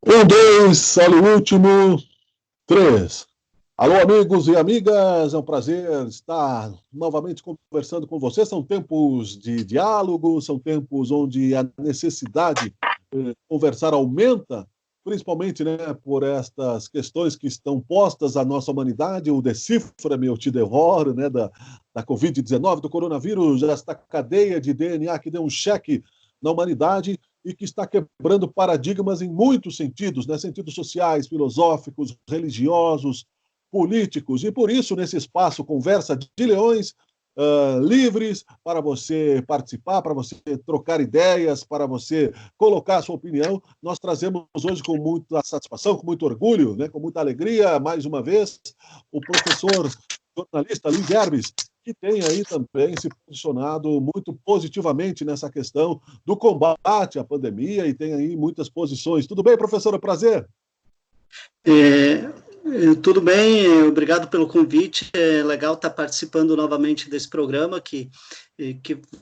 Um, dois, olha o último, três. Alô, amigos e amigas, é um prazer estar novamente conversando com vocês. São tempos de diálogo, são tempos onde a necessidade de conversar aumenta, principalmente, né, por estas questões que estão postas à nossa humanidade, o decifra-me, eu te devoro, né, da Covid-19, do coronavírus, esta cadeia de DNA que deu um cheque na humanidade e que está quebrando paradigmas em muitos sentidos, né, sentidos sociais, filosóficos, religiosos, políticos. E por isso, nesse espaço Conversa de Leões, livres para você participar, para você trocar ideias, para você colocar a sua opinião, nós trazemos hoje com muita satisfação, com muito orgulho, né, com muita alegria, mais uma vez, o professor jornalista Luiz Herbes, que tem aí também se posicionado muito positivamente nessa questão do combate à pandemia e tem aí muitas posições. Tudo bem, professora? Prazer. Tudo bem, obrigado pelo convite. É legal estar participando novamente desse programa que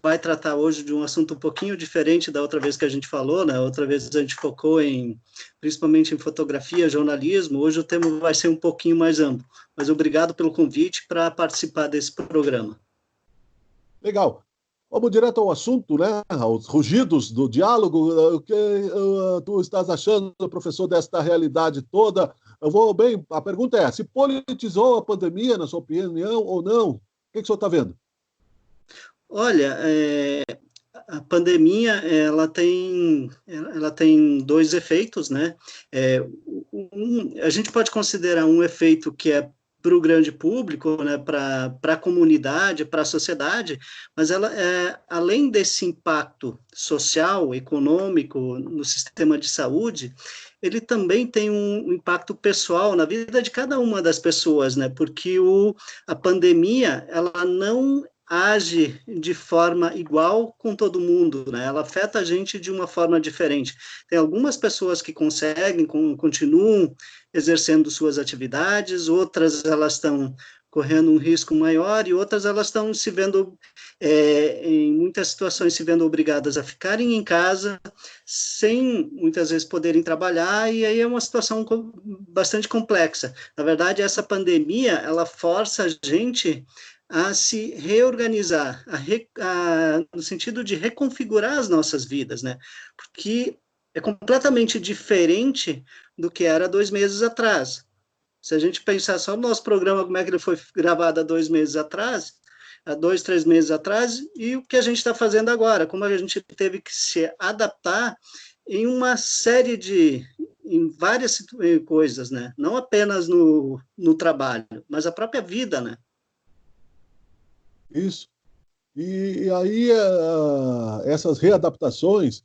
vai tratar hoje de um assunto um pouquinho diferente da outra vez que a gente falou, né? Outra vez a gente focou principalmente em fotografia, jornalismo. Hoje o tema vai ser um pouquinho mais amplo. Mas obrigado pelo convite para participar desse programa. Legal. Vamos direto ao assunto, né? Aos rugidos do diálogo. O que tu estás achando, professor, desta realidade toda? Eu vou bem. A pergunta é: se politizou a pandemia, na sua opinião, ou não? O que o senhor está vendo? Olha, a pandemia ela tem dois efeitos, né? A gente pode considerar um efeito que é para o grande público, né, para a comunidade, para a sociedade, mas além desse impacto social, econômico no sistema de saúde, ele também tem um impacto pessoal na vida de cada uma das pessoas, né? Porque a pandemia ela não age de forma igual com todo mundo, né? Ela afeta a gente de uma forma diferente. Tem algumas pessoas que conseguem, continuam exercendo suas atividades, outras elas estão correndo um risco maior e outras elas estão se vendo, em muitas situações, se vendo obrigadas a ficarem em casa, sem muitas vezes poderem trabalhar, e aí é uma situação bastante complexa. Na verdade, essa pandemia, ela força a gente a se reorganizar, no sentido de reconfigurar as nossas vidas, né? Porque é completamente diferente do que era 2 meses atrás. Se a gente pensar só no nosso programa, como é que ele foi gravado há 2 meses atrás, há 2, 3 meses atrás, e o que a gente está fazendo agora, como a gente teve que se adaptar em uma série em várias coisas, né? Não apenas no trabalho, mas a própria vida, né? Isso. E aí, essas readaptações,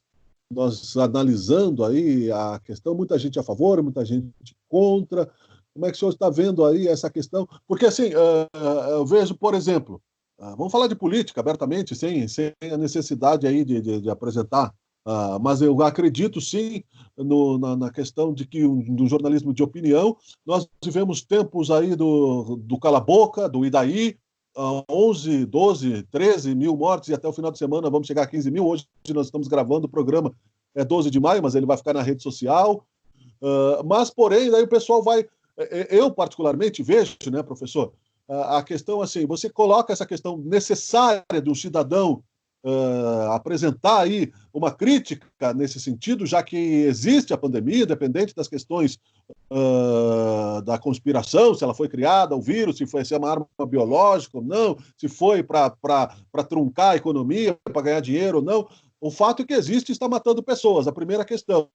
nós analisando aí a questão, muita gente a favor, muita gente contra. Como é que o senhor está vendo aí essa questão? Porque, assim, eu vejo, por exemplo, vamos falar de política abertamente, sem a necessidade aí de apresentar, mas eu acredito sim na questão de que do jornalismo de opinião, nós tivemos tempos aí do cala-boca, do Idaí, 11, 12, 13 mil mortes e até o final de semana vamos chegar a 15 mil. Hoje nós estamos gravando o programa, é 12 de maio, mas ele vai ficar na rede social. Mas, porém, daí o pessoal vai. Eu, particularmente, vejo, né, professor, a questão assim: você coloca essa questão necessária do cidadão apresentar aí uma crítica nesse sentido, já que existe a pandemia, independente das questões da conspiração, se ela foi criada, o vírus, se é uma arma biológica ou não, se foi para truncar a economia, para ganhar dinheiro ou não. O fato é que existe e está matando pessoas, a primeira questão.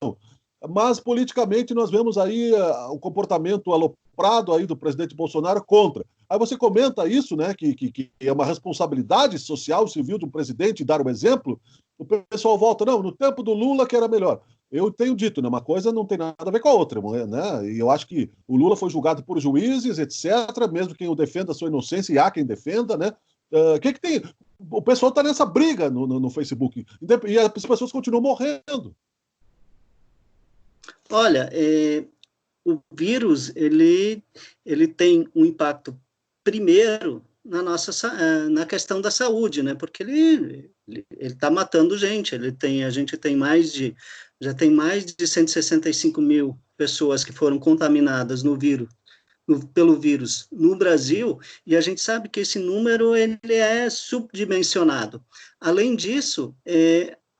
Mas politicamente nós vemos aí o comportamento aloprado aí do presidente Bolsonaro contra. Aí você comenta isso, né, que é uma responsabilidade social, civil do presidente dar o exemplo, o pessoal volta, não, no tempo do Lula que era melhor. Eu tenho dito, né, uma coisa não tem nada a ver com a outra, né? E eu acho que o Lula foi julgado por juízes, etc., mesmo quem o defenda a sua inocência, e há quem defenda, né? O que tem? O pessoal está nessa briga no Facebook, e as pessoas continuam morrendo. Olha, o vírus, ele tem um impacto primeiro na questão da saúde, né? Porque ele Ele está matando gente. A gente tem já tem mais de 165 mil pessoas que foram contaminadas pelo vírus no Brasil, e a gente sabe que esse número ele é subdimensionado. Além disso,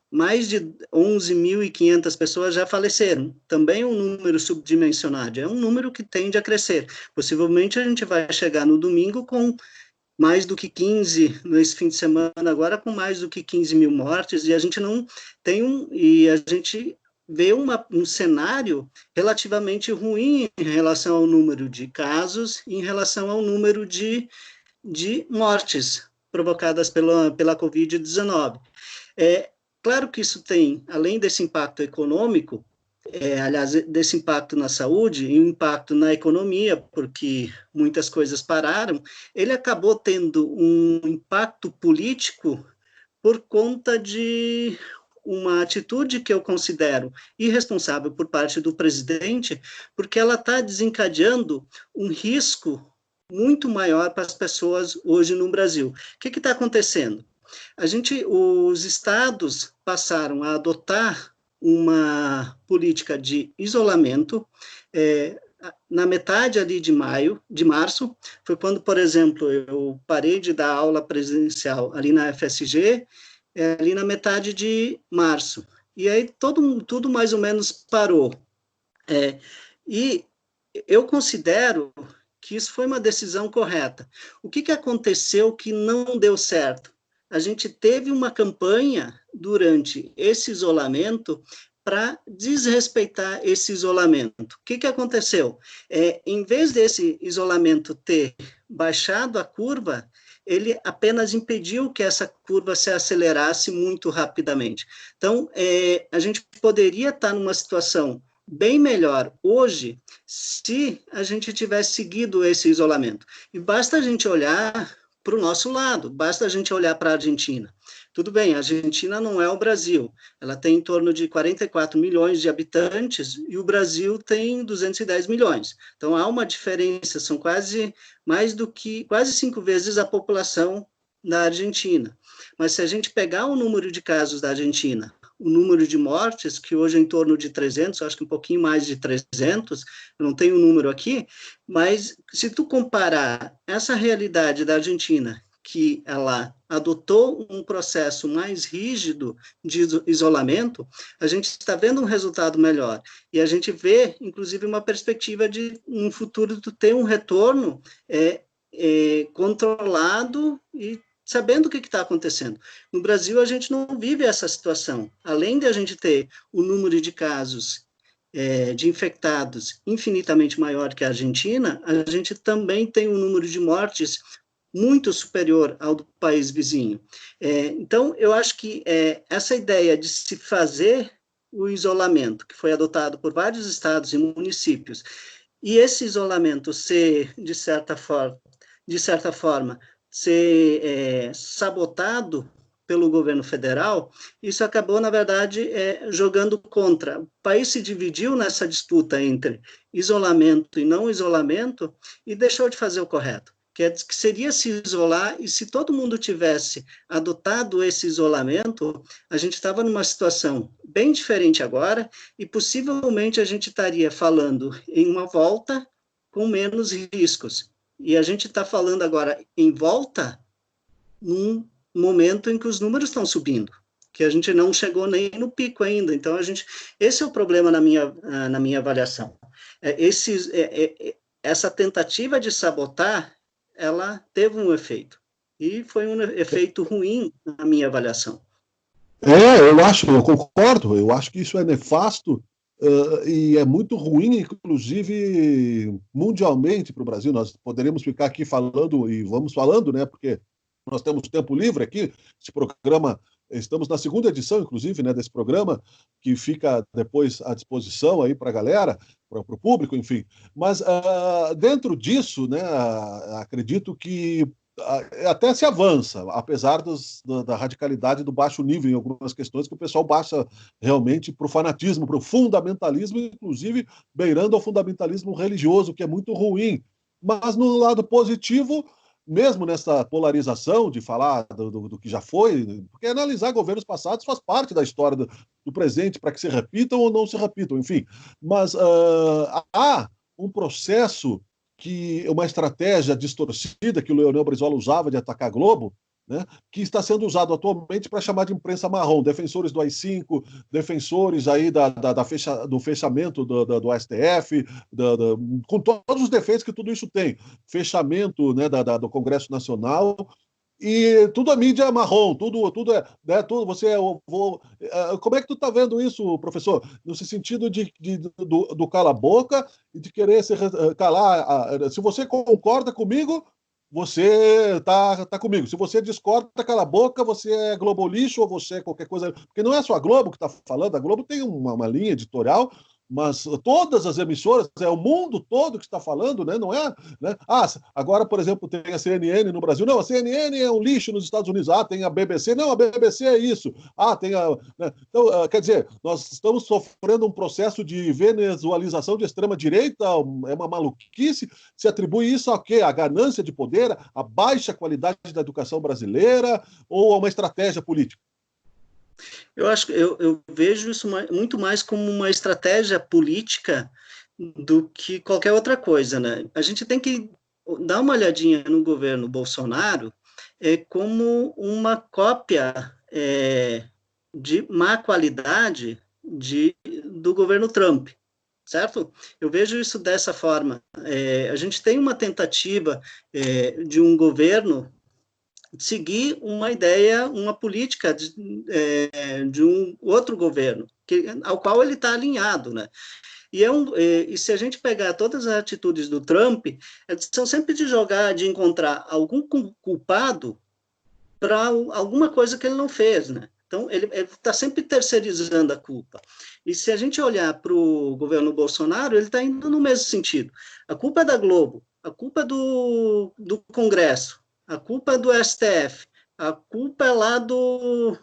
mais de 11.500 pessoas já faleceram, também é um número subdimensionado, é um número que tende a crescer. Possivelmente a gente vai chegar no domingo com mais do que 15, nesse fim de semana agora, com mais do que 15 mil mortes, e a gente não tem e a gente vê um cenário relativamente ruim em relação ao número de casos, em relação ao número de mortes provocadas pela Covid-19. Claro que isso tem, além desse impacto econômico, aliás, desse impacto na saúde e um impacto na economia, porque muitas coisas pararam, ele acabou tendo um impacto político por conta de uma atitude que eu considero irresponsável por parte do presidente, porque ela está desencadeando um risco muito maior para as pessoas hoje no Brasil. O que está acontecendo? Os estados passaram a adotar uma política de isolamento, na metade ali de março, foi quando, por exemplo, eu parei de dar aula presencial ali na FSG, ali na metade de março, e aí tudo mais ou menos parou. E eu considero que isso foi uma decisão correta. O que aconteceu que não deu certo? A gente teve uma campanha durante esse isolamento para desrespeitar esse isolamento. O que aconteceu? Em vez desse isolamento ter baixado a curva, ele apenas impediu que essa curva se acelerasse muito rapidamente. Então, a gente poderia estar numa situação bem melhor hoje se a gente tivesse seguido esse isolamento. E basta a gente olhar para o nosso lado, basta a gente olhar para a Argentina. Tudo bem, a Argentina não é o Brasil, ela tem em torno de 44 milhões de habitantes e o Brasil tem 210 milhões. Então há uma diferença, são quase 5 vezes a população da Argentina. Mas se a gente pegar o número de casos da Argentina, o número de mortes, que hoje é em torno de 300, acho que um pouquinho mais de 300, eu não tenho o número aqui, mas se tu comparar essa realidade da Argentina, que ela adotou um processo mais rígido de isolamento, a gente está vendo um resultado melhor. E a gente vê, inclusive, uma perspectiva de, um futuro, de ter um retorno controlado e sabendo o que está acontecendo. No Brasil, a gente não vive essa situação. Além de a gente ter o número de casos de infectados infinitamente maior que a Argentina, a gente também tem um número de mortes muito superior ao do país vizinho. Então, eu acho que essa ideia de se fazer o isolamento, que foi adotado por vários estados e municípios, e esse isolamento ser, de certa forma, ser sabotado pelo governo federal, isso acabou, na verdade, jogando contra. O país se dividiu nessa disputa entre isolamento e não isolamento e deixou de fazer o correto, que seria se isolar, e se todo mundo tivesse adotado esse isolamento, a gente estava numa situação bem diferente agora, e possivelmente a gente estaria falando em uma volta com menos riscos. E a gente está falando agora em volta num momento em que os números estão subindo, que a gente não chegou nem no pico ainda. Então, esse é o problema na minha avaliação. Essa tentativa de sabotar, ela teve um efeito, e foi um efeito ruim na minha avaliação. Eu concordo, eu acho que isso é nefasto, e é muito ruim, inclusive mundialmente para o Brasil. Nós poderíamos ficar aqui falando, e vamos falando, né, porque nós temos tempo livre aqui, esse programa, estamos na segunda edição, inclusive, né, desse programa, que fica depois à disposição aí para a galera, para o público, enfim. Mas dentro disso, né, acredito que até se avança, apesar da radicalidade do baixo nível em algumas questões, que o pessoal baixa realmente para o fanatismo, para o fundamentalismo, inclusive beirando ao fundamentalismo religioso, que é muito ruim. Mas no lado positivo, mesmo nessa polarização de falar do que já foi, porque analisar governos passados faz parte da história do presente para que se repitam ou não se repitam, enfim. Mas há um processo uma estratégia distorcida que o Leonel Brizola usava de atacar a Globo, né, que está sendo usado atualmente para chamar de imprensa marrom, defensores do AI-5, defensores aí do fechamento do STF, com todos os defeitos que tudo isso tem, fechamento, né, do Congresso Nacional, e tudo a mídia marrom, tudo é, né, tudo você como é que tu está vendo isso, professor? No sentido do cala a boca e de querer se calar. Se você concorda comigo, você tá comigo. Se você discorda, cala a boca, você é Globo lixo ou você é qualquer coisa. Porque não é só a Globo que está falando, a Globo tem uma linha editorial, mas todas as emissoras, é o mundo todo que está falando, né? Não é, né? Agora, por exemplo, tem a CNN no Brasil. Não, a CNN é um lixo nos Estados Unidos. Tem a BBC. Não, a BBC é isso. Tem a... Né? Então, quer dizer, nós estamos sofrendo um processo de venezualização de extrema-direita, é uma maluquice. Se atribui isso a quê? A ganância de poder, a baixa qualidade da educação brasileira ou a uma estratégia política? Eu acho que eu vejo isso muito mais como uma estratégia política do que qualquer outra coisa, né? A gente tem que dar uma olhadinha no governo Bolsonaro como uma cópia de má qualidade do governo Trump, certo? Eu vejo isso dessa forma. A gente tem uma tentativa de um governo seguir uma ideia, uma política de um outro governo, ao qual ele está alinhado, né? E se a gente pegar todas as atitudes do Trump, são sempre de encontrar algum culpado para alguma coisa que ele não fez, né? Então, ele está sempre terceirizando a culpa. E se a gente olhar para o governo Bolsonaro, ele está indo no mesmo sentido. A culpa é da Globo, a culpa é do Congresso, a culpa é do STF, a culpa é lá do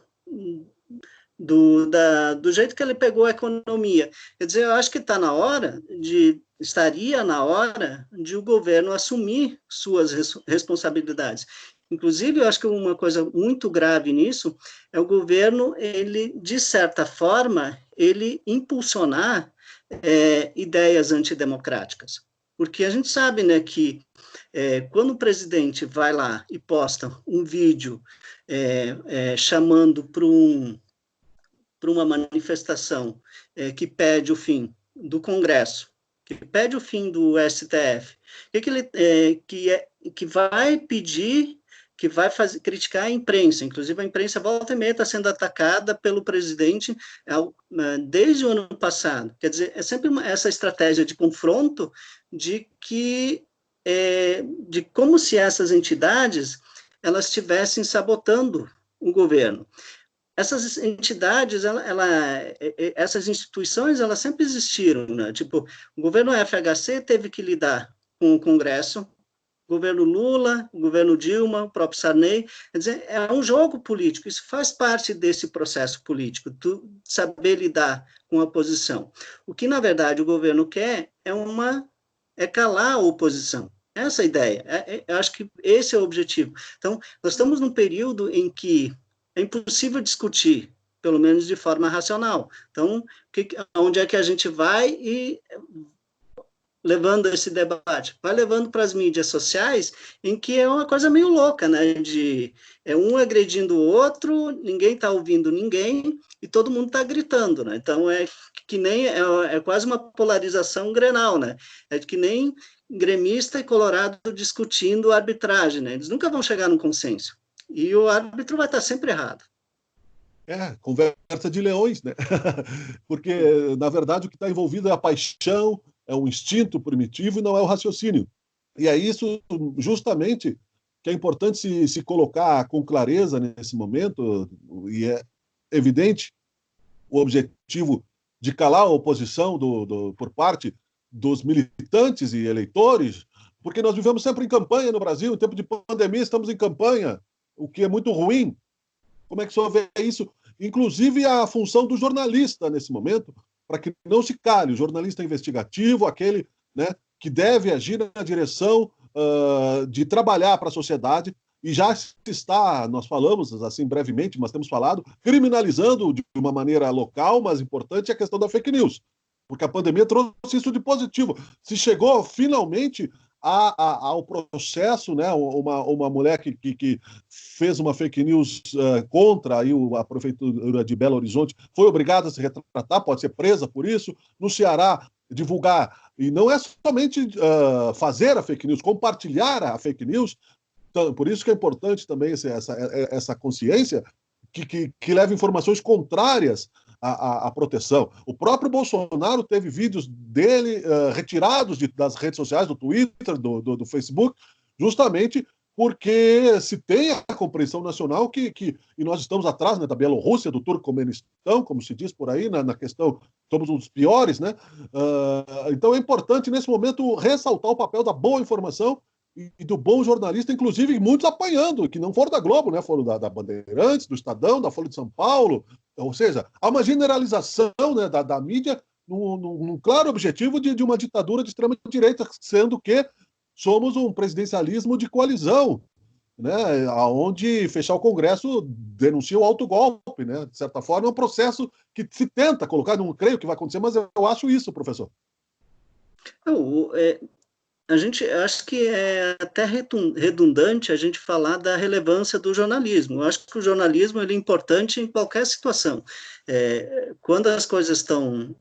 jeito que ele pegou a economia. Quer dizer, eu acho que estaria na hora de o governo assumir suas responsabilidades. Inclusive, eu acho que uma coisa muito grave nisso é o governo, ele, de certa forma, ele impulsionar ideias antidemocráticas. Porque a gente sabe, né, que quando o presidente vai lá e posta um vídeo chamando para uma manifestação que pede o fim do Congresso, que pede o fim do STF, que vai pedir, que vai criticar a imprensa, inclusive a imprensa volta e meia está sendo atacada pelo presidente desde o ano passado. Quer dizer, é sempre essa estratégia de confronto de como se essas entidades elas estivessem sabotando o governo. Essas entidades, essas instituições, elas sempre existiram, né? Tipo, o governo FHC teve que lidar com o Congresso, o governo Lula, o governo Dilma, o próprio Sarney, quer dizer, é um jogo político, isso faz parte desse processo político, tu saber lidar com a oposição. O que, na verdade, o governo quer é calar a oposição. Essa é a ideia. Eu acho que esse é o objetivo. Então, nós estamos num período em que é impossível discutir, pelo menos de forma racional. Então, onde é que a gente vai levando esse debate? Vai levando para as mídias sociais, em que é uma coisa meio louca, né? Um agredindo o outro, ninguém está ouvindo ninguém, e todo mundo está gritando, né? Então, que nem é quase uma polarização Grenal, né? É que nem gremista e colorado discutindo arbitragem, né? Eles nunca vão chegar num consenso. E o árbitro vai estar sempre errado. Conversa de leões, né? Porque, na verdade, o que está envolvido é a paixão, é um instinto primitivo e não é o raciocínio. E é isso, justamente, que é importante se colocar com clareza nesse momento, e é evidente o objetivo de calar a oposição por parte dos militantes e eleitores, porque nós vivemos sempre em campanha no Brasil, em tempo de pandemia estamos em campanha, o que é muito ruim. Como é que o senhor vê isso? Inclusive a função do jornalista nesse momento, para que não se cale, o jornalista investigativo, aquele, né, que deve agir na direção de trabalhar para a sociedade, e já se está, nós falamos assim brevemente, mas temos falado, criminalizando de uma maneira local, mas importante, a questão da fake news, porque a pandemia trouxe isso de positivo. Se chegou finalmente ao processo, né? Uma mulher que fez uma fake news contra aí a prefeitura de Belo Horizonte foi obrigada a se retratar, pode ser presa por isso. No Ceará, divulgar, e não é somente fazer a fake news, compartilhar a fake news. Então, por isso que é importante também essa consciência que leva informações contrárias à proteção. O próprio Bolsonaro teve vídeos dele retirados das redes sociais, do Twitter, do Facebook, justamente porque se tem a compreensão nacional e nós estamos atrás, né, da Bielorrússia, do Turcomenistão, como se diz por aí, na questão, somos um dos piores, né? Então é importante, nesse momento, ressaltar o papel da boa informação e do bom jornalista, inclusive muitos apanhando, que não foram da Globo, né? Foram da Bandeirantes, do Estadão, da Folha de São Paulo. Ou seja, há uma generalização, né, da mídia num claro objetivo de uma ditadura de extrema-direita, sendo que somos um presidencialismo de coalizão, né, onde fechar o Congresso denuncia o autogolpe, né? De certa forma, é um processo que se tenta colocar, não creio que vai acontecer, mas eu acho isso, professor. Não, a gente acho que é até redundante a gente falar da relevância do jornalismo. Eu acho que o jornalismo ele é importante em qualquer situação. Quando as coisas estão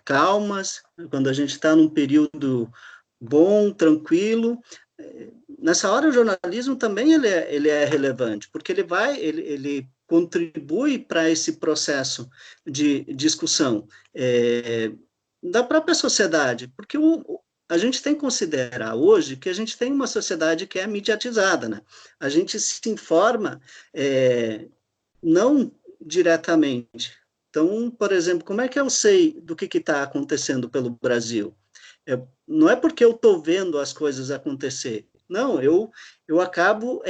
calmas, quando a gente está num período bom, tranquilo, nessa hora o jornalismo também ele é relevante, porque ele contribui para esse processo de discussão da própria sociedade, porque a gente tem que considerar hoje que a gente tem uma sociedade que é mediatizada, né? A gente se informa não diretamente. Então, por exemplo, como é que eu sei do que está acontecendo pelo Brasil? Não é porque eu estou vendo as coisas acontecer. Não, eu acabo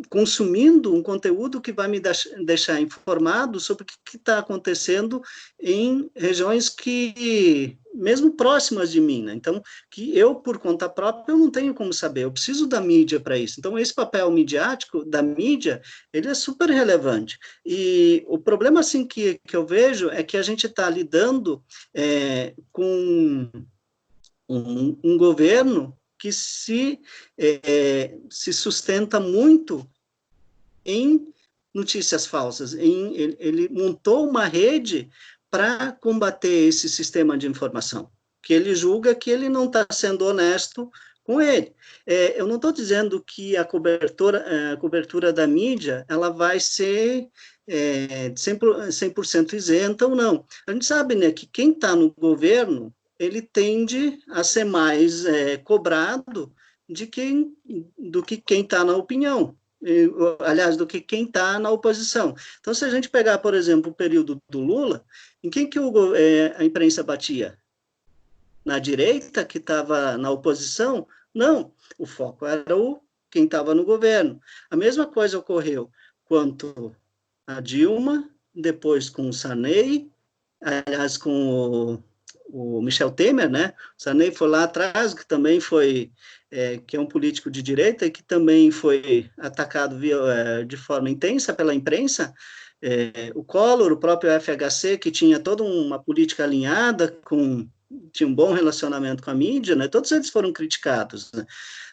consumindo um conteúdo que vai me deixar informado sobre o que está acontecendo em regiões que, mesmo próximas de mim, né? Então, que eu, por conta própria, eu não tenho como saber, eu preciso da mídia para isso. Então, esse papel midiático da mídia, ele é super relevante. E o problema, assim, que eu vejo é que a gente está lidando com um governo que se sustenta muito em notícias falsas. Ele montou uma rede para combater esse sistema de informação, que ele julga que ele não está sendo honesto com ele. Eu não estou dizendo que a cobertura da mídia ela vai ser 100% isenta ou não. A gente sabe, né, que quem está no governo ele tende a ser mais cobrado do que quem está na opinião, aliás, do que quem está na oposição. Então, se a gente pegar, por exemplo, o período do Lula, em quem que a imprensa batia? Na direita, que estava na oposição? Não, o foco era quem estava no governo. A mesma coisa ocorreu quanto a Dilma, depois com o Sarney, aliás, com o Michel Temer, né? O Sarney foi lá atrás, que também foi, que é um político de direita, e que também foi atacado de forma intensa pela imprensa. O Collor, o próprio FHC, que tinha toda uma política alinhada, tinha um bom relacionamento com a mídia, né? Todos eles foram criticados, né?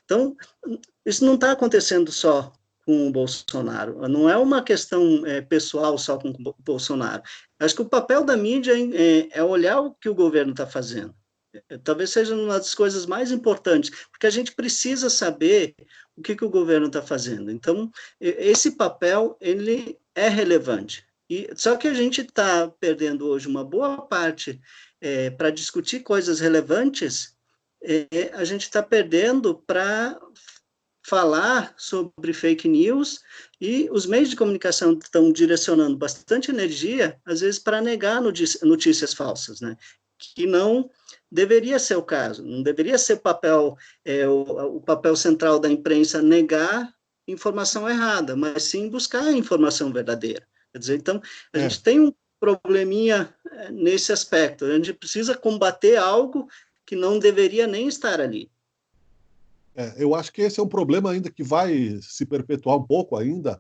Então, isso não está acontecendo só com o Bolsonaro, não é uma questão pessoal só com o Bolsonaro. Acho que o papel da mídia é olhar o que o governo está fazendo. Talvez seja uma das coisas mais importantes, porque a gente precisa saber o que o governo está fazendo. Então, esse papel, ele é relevante. Só que a gente está perdendo hoje uma boa parte para discutir coisas relevantes, a gente está perdendo para falar sobre fake news, e os meios de comunicação estão direcionando bastante energia, às vezes, para negar notícias falsas, né? Que não deveria ser o caso, não deveria ser o papel central da imprensa negar informação errada, mas sim buscar a informação verdadeira. Quer dizer, então, a gente tem um probleminha nesse aspecto, a gente precisa combater algo que não deveria nem estar ali. Eu acho que esse é um problema ainda que vai se perpetuar um pouco ainda,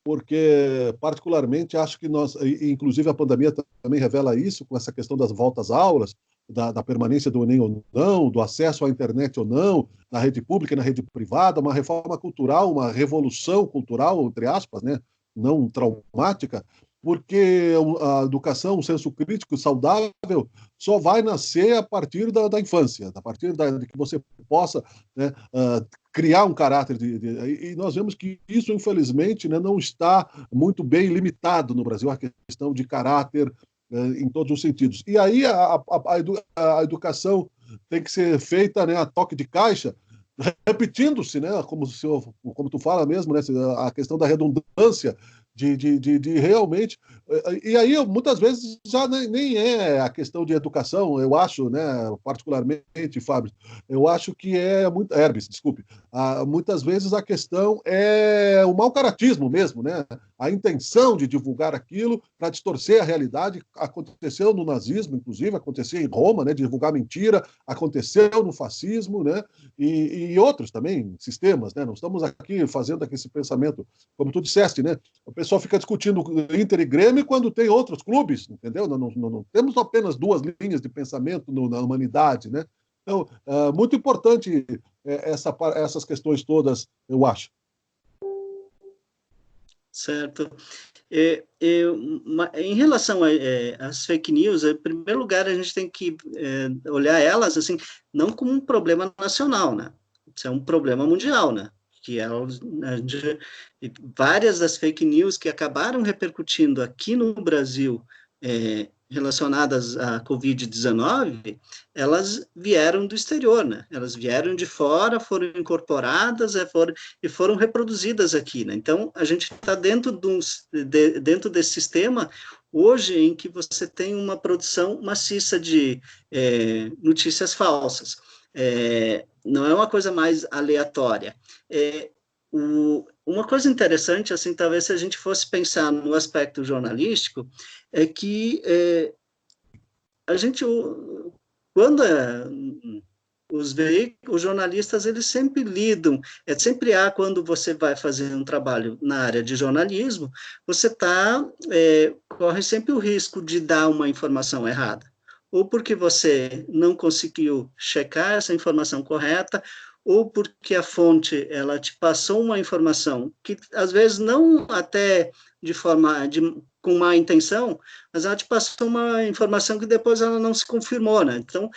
porque, particularmente, acho que nós, inclusive a pandemia também revela isso, com essa questão das voltas às aulas, da permanência do Enem ou não, do acesso à internet ou não, na rede pública e na rede privada, uma reforma cultural, uma revolução cultural, entre aspas, né, não traumática, porque a educação, o senso crítico saudável, só vai nascer a partir da infância, a partir de que você possa, né, criar um caráter e nós vemos que isso, infelizmente, né, não está muito bem limitado no Brasil, a questão de caráter em todos os sentidos. E aí a educação tem que ser feita, né, a toque de caixa, repetindo-se, né, como tu fala mesmo, né, a questão da redundância de realmente. E aí, muitas vezes, já nem é a questão de educação, eu acho, né, particularmente, Fábio, eu acho que é muito. Herbes, desculpe. Muitas vezes a questão é o mau caratismo mesmo, né? A intenção de divulgar aquilo para distorcer a realidade. Aconteceu no nazismo, inclusive, aconteceu em Roma, né? Divulgar mentira, aconteceu no fascismo, né? E outros também, sistemas, né? Não estamos aqui fazendo aqui esse pensamento, como tu disseste, né? O pessoal fica discutindo Inter e Grêmio quando tem outros clubes, entendeu? Não temos apenas duas linhas de pensamento na humanidade, né? Então, muito importante essas questões todas, eu acho. Certo. Em relação às fake news, em primeiro lugar, a gente tem que olhar elas assim, não como um problema nacional, né? Isso é um problema mundial, né? Que várias das fake news que acabaram repercutindo aqui no Brasil, relacionadas à Covid-19, elas vieram do exterior, né? Elas vieram de fora, foram incorporadas, e foram reproduzidas aqui, né? Então, a gente está dentro desse sistema hoje em que você tem uma produção maciça de notícias falsas. Não é uma coisa mais aleatória. Uma coisa interessante, assim, talvez se a gente fosse pensar no aspecto jornalístico, é que a gente, quando os jornalistas, eles sempre lidam, sempre há, quando você vai fazer um trabalho na área de jornalismo, você corre sempre o risco de dar uma informação errada, ou porque você não conseguiu checar essa informação correta, ou porque a fonte, ela te passou uma informação que, às vezes, não até com má intenção, mas ela te passou uma informação que depois ela não se confirmou, né? Então,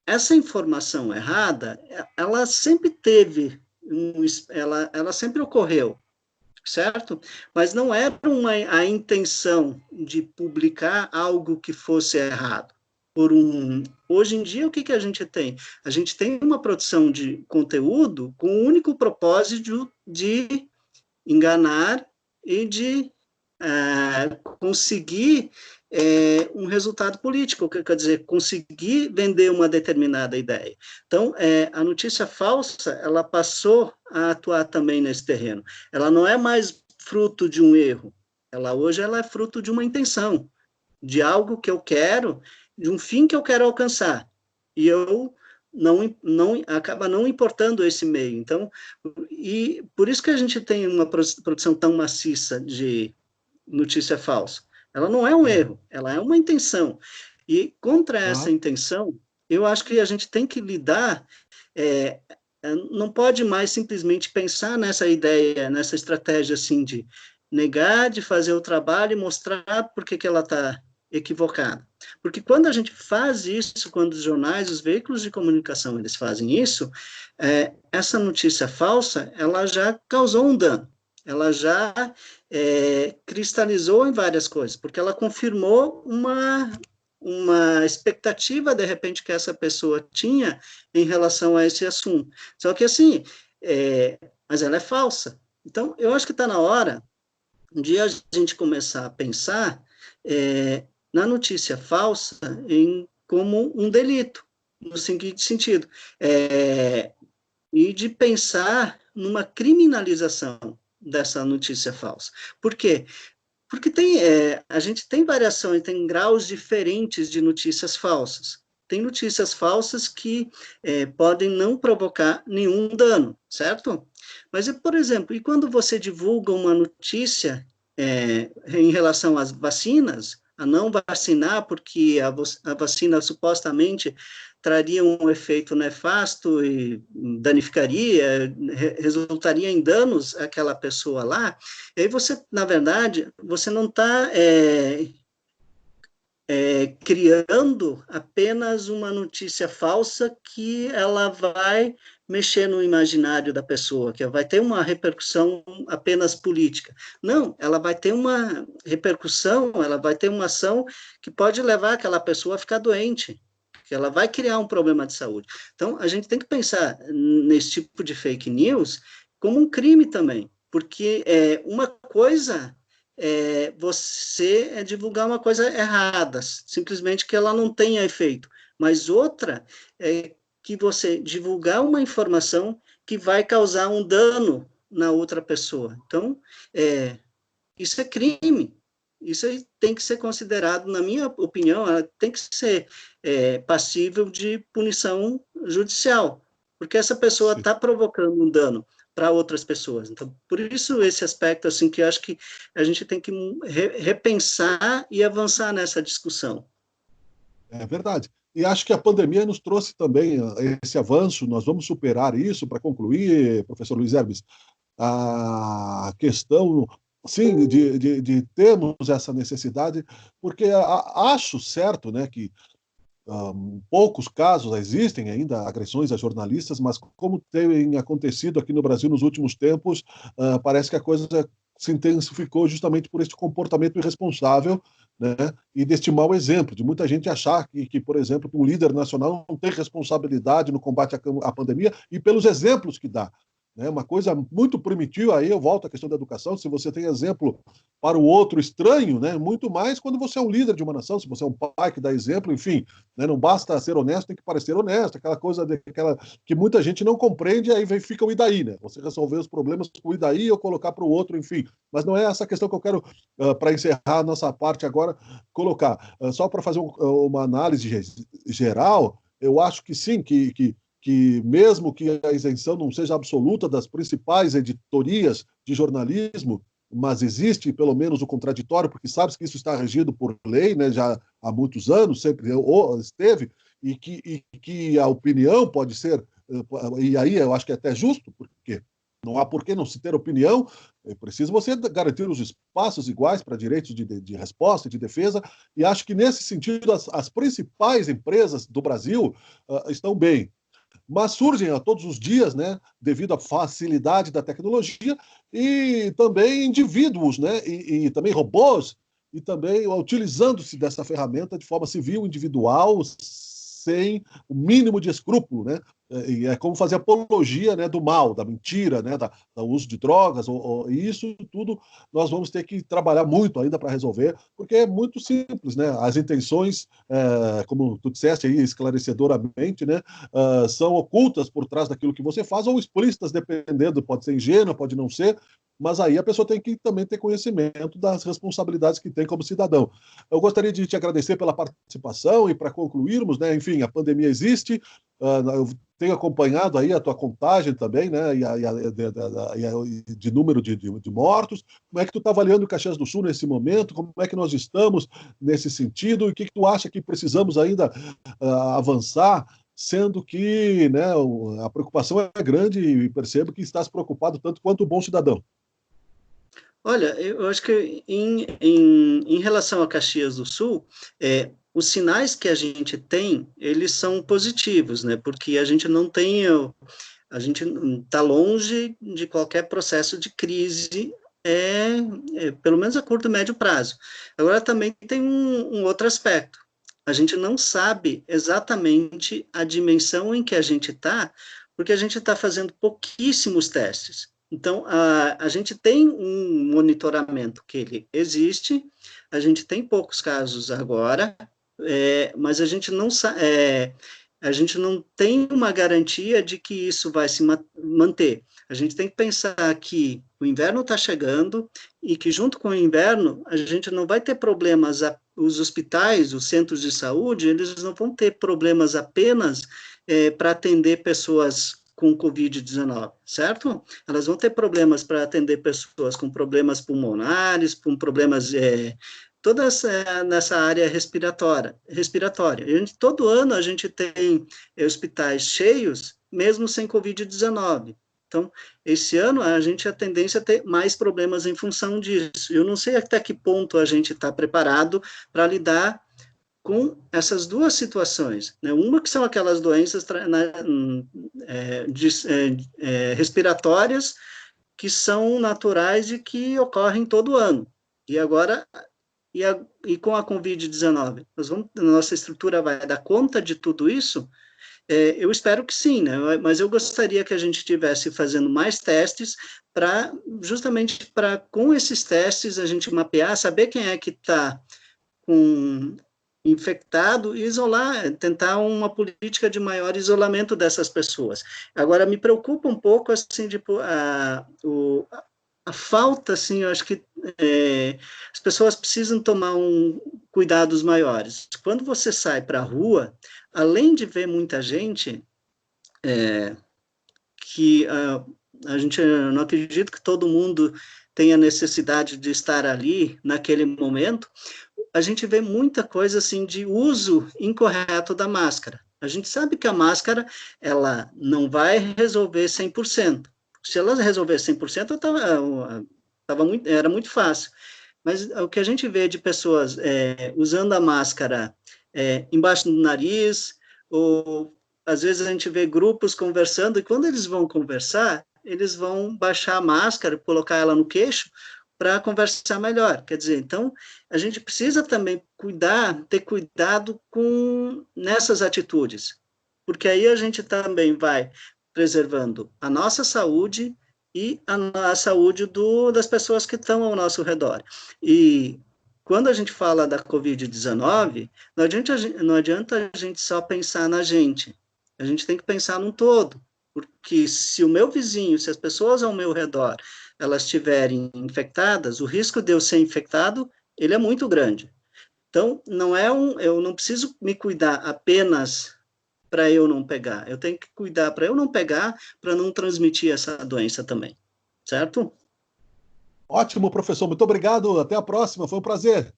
essa informação errada, ela sempre teve, ela sempre ocorreu, certo? Mas não era a intenção de publicar algo que fosse errado. Hoje em dia, o que a gente tem? A gente tem uma produção de conteúdo com o único propósito de enganar e de conseguir um resultado político, quer dizer, conseguir vender uma determinada ideia. Então, a notícia falsa, ela passou a atuar também nesse terreno. Ela não é mais fruto de um erro, hoje ela é fruto de uma intenção, de algo que eu quero, de um fim que eu quero alcançar, e eu acaba não importando esse meio. Então, e por isso que a gente tem uma produção tão maciça de notícia falsa. Ela não é um erro, ela é uma intenção. E contra essa intenção, eu acho que a gente tem que lidar, não pode mais simplesmente pensar nessa ideia, nessa estratégia assim de negar, de fazer o trabalho e mostrar por que ela está equivocada. Porque quando a gente faz isso, quando os jornais, os veículos de comunicação, eles fazem isso, essa notícia falsa, ela já causou um dano. Ela já cristalizou em várias coisas, porque ela confirmou uma expectativa, de repente, que essa pessoa tinha em relação a esse assunto. Só que, assim, mas ela é falsa. Então, eu acho que está na hora de a gente começar a pensar na notícia falsa como um delito, no seguinte sentido, e de pensar numa criminalização dessa notícia falsa. Por quê? Porque a gente tem variações, tem graus diferentes de notícias falsas. tem notícias falsas que podem não provocar nenhum dano, certo? Mas, por exemplo, e quando você divulga uma notícia em relação às vacinas, a não vacinar, porque a vacina supostamente traria um efeito nefasto e danificaria, resultaria em danos àquela pessoa lá, e aí você, na verdade, você não está criando apenas uma notícia falsa que ela vai mexer no imaginário da pessoa, que vai ter uma repercussão apenas política. Não, ela vai ter uma repercussão, ela vai ter uma ação que pode levar aquela pessoa a ficar doente, que ela vai criar um problema de saúde. Então, a gente tem que pensar nesse tipo de fake news como um crime também, porque uma coisa você divulgar uma coisa errada, simplesmente que ela não tenha efeito, mas outra é que você divulgar uma informação que vai causar um dano na outra pessoa. Então, isso é crime. Isso aí tem que ser considerado, na minha opinião, tem que ser passível de punição judicial, porque essa pessoa está provocando um dano para outras pessoas. Então, por isso esse aspecto, assim, que eu acho que a gente tem que repensar e avançar nessa discussão. É verdade. E acho que a pandemia nos trouxe também esse avanço, nós vamos superar isso. Para concluir, professor Luiz Hermes, a questão, sim, de termos essa necessidade, porque acho certo, né, que poucos casos existem ainda agressões a jornalistas, mas como tem acontecido aqui no Brasil nos últimos tempos, parece que a coisa se intensificou justamente por este comportamento irresponsável, né, e deste mau exemplo, de muita gente achar que, por exemplo, que um líder nacional não tem responsabilidade no combate à pandemia, e pelos exemplos que dá. Né, uma coisa muito primitiva, aí eu volto à questão da educação, se você tem exemplo para o outro estranho, né, muito mais quando você é um líder de uma nação, se você é um pai que dá exemplo, enfim, né, não basta ser honesto, tem que parecer honesto, aquela coisa que muita gente não compreende, aí fica o e daí, né? Você resolver os problemas com o e daí ou colocar para o outro, enfim. Mas não é essa questão que eu quero, para encerrar a nossa parte agora, colocar. Só para fazer uma análise geral, eu acho que sim, que mesmo que a isenção não seja absoluta das principais editorias de jornalismo, mas existe pelo menos o contraditório, porque sabe que isso está regido por lei, né, já há muitos anos, sempre esteve, e que a opinião pode ser, e aí eu acho que é até justo, porque não há por que não se ter opinião, é preciso você garantir os espaços iguais para direitos de resposta e de defesa, e acho que nesse sentido as principais empresas do Brasil estão bem. Mas surgem a todos os dias, né, devido à facilidade da tecnologia, e também indivíduos, né, e também robôs, e também utilizando-se dessa ferramenta de forma civil, individual, sem o mínimo de escrúpulo, né? E é como fazer apologia, né, do mal, da mentira, né, do uso de drogas, e isso tudo nós vamos ter que trabalhar muito ainda para resolver, porque é muito simples, né? As intenções, como tu disseste aí esclarecedoramente, né, são ocultas por trás daquilo que você faz ou explícitas, dependendo, pode ser ingênua, pode não ser, mas aí a pessoa tem que também ter conhecimento das responsabilidades que tem como cidadão. Eu gostaria de te agradecer pela participação e para concluirmos, né, enfim, a pandemia existe, eu tenho acompanhado aí a tua contagem também, né, de número de mortos. Como é que tu está avaliando o Caxias do Sul nesse momento? Como é que nós estamos nesse sentido? E o que tu acha que precisamos ainda avançar, sendo que, né, a preocupação é grande e percebo que estás preocupado tanto quanto o bom cidadão. Olha, eu acho que em relação a Caxias do Sul, os sinais que a gente tem, eles são positivos, né? Porque a gente não tem, a gente está longe de qualquer processo de crise, pelo menos a curto e médio prazo. Agora também tem um outro aspecto. A gente não sabe exatamente a dimensão em que a gente está, porque a gente está fazendo pouquíssimos testes. Então, a gente tem um monitoramento que ele existe, a gente tem poucos casos agora, mas a gente não tem uma garantia de que isso vai se manter. A gente tem que pensar que o inverno está chegando e que, junto com o inverno, a gente não vai ter problemas os hospitais, os centros de saúde, eles não vão ter problemas apenas para atender pessoas com Covid-19, certo? Elas vão ter problemas para atender pessoas com problemas pulmonares, com problemas, toda nessa área respiratória. Todo ano a gente tem hospitais cheios, mesmo sem Covid-19. Então, esse ano a tendência a ter mais problemas em função disso. Eu não sei até que ponto a gente está preparado para lidar com essas duas situações, né? Uma que são aquelas doenças respiratórias que são naturais e que ocorrem todo ano. E agora, e com a Covid-19, nossa estrutura vai dar conta de tudo isso? Eu espero que sim, né? Mas eu gostaria que a gente estivesse fazendo mais testes justamente para, com esses testes, a gente mapear, saber quem é que está infectado e isolar, tentar uma política de maior isolamento dessas pessoas. Agora, me preocupa um pouco, assim, tipo, a falta, assim, eu acho que as pessoas precisam tomar cuidados maiores. Quando você sai para a rua, além de ver muita gente, que a gente não acredita que todo mundo tenha necessidade de estar ali naquele momento, a gente vê muita coisa assim de uso incorreto da máscara. A gente sabe que a máscara, ela não vai resolver 100%. Se ela resolver 100%, era muito fácil. Mas o que a gente vê de pessoas usando a máscara embaixo do nariz, ou às vezes a gente vê grupos conversando, e quando eles vão conversar, eles vão baixar a máscara, colocar ela no queixo, para conversar melhor. Quer dizer, então, a gente precisa também ter cuidado nessas atitudes, porque aí a gente também vai preservando a nossa saúde e a saúde das pessoas que estão ao nosso redor. E quando a gente fala da Covid-19, não adianta a gente só pensar na gente, a gente tem que pensar num todo, porque se o meu vizinho, se as pessoas ao meu redor, elas estiverem infectadas, o risco de eu ser infectado, ele é muito grande. Então, eu não preciso me cuidar apenas para eu não pegar, eu tenho que cuidar para eu não pegar, para não transmitir essa doença também, certo? Ótimo, professor, muito obrigado, até a próxima, foi um prazer.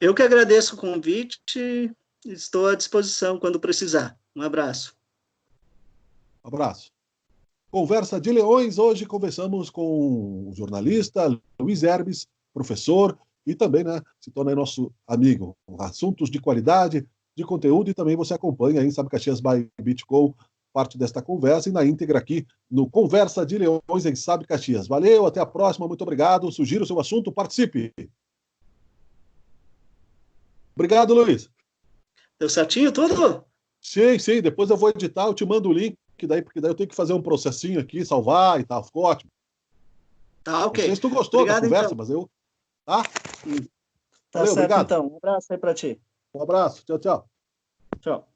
Eu que agradeço o convite, estou à disposição quando precisar. Um abraço. Um abraço. Conversa de Leões, hoje conversamos com o jornalista Luiz Herbes, professor, e também, né, se torna nosso amigo. Assuntos de qualidade, de conteúdo, e também você acompanha aí em Sabe Caxias by Bitcoin, parte desta conversa, e na íntegra aqui no Conversa de Leões em Sabe Caxias. Valeu, até a próxima, muito obrigado. Sugira o seu assunto, participe. Obrigado, Luiz. Deu certinho tudo? Sim, sim, depois eu vou editar, eu te mando o link, porque daí eu tenho que fazer um processinho aqui, salvar e tal, ficou ótimo. Tá, Não sei ok. se tu gostou da Obrigado, conversa, então. mas eu... Tá? Tá Valeu, certo, obrigado. então. Um abraço aí para ti. Um abraço, tchau, tchau. Tchau.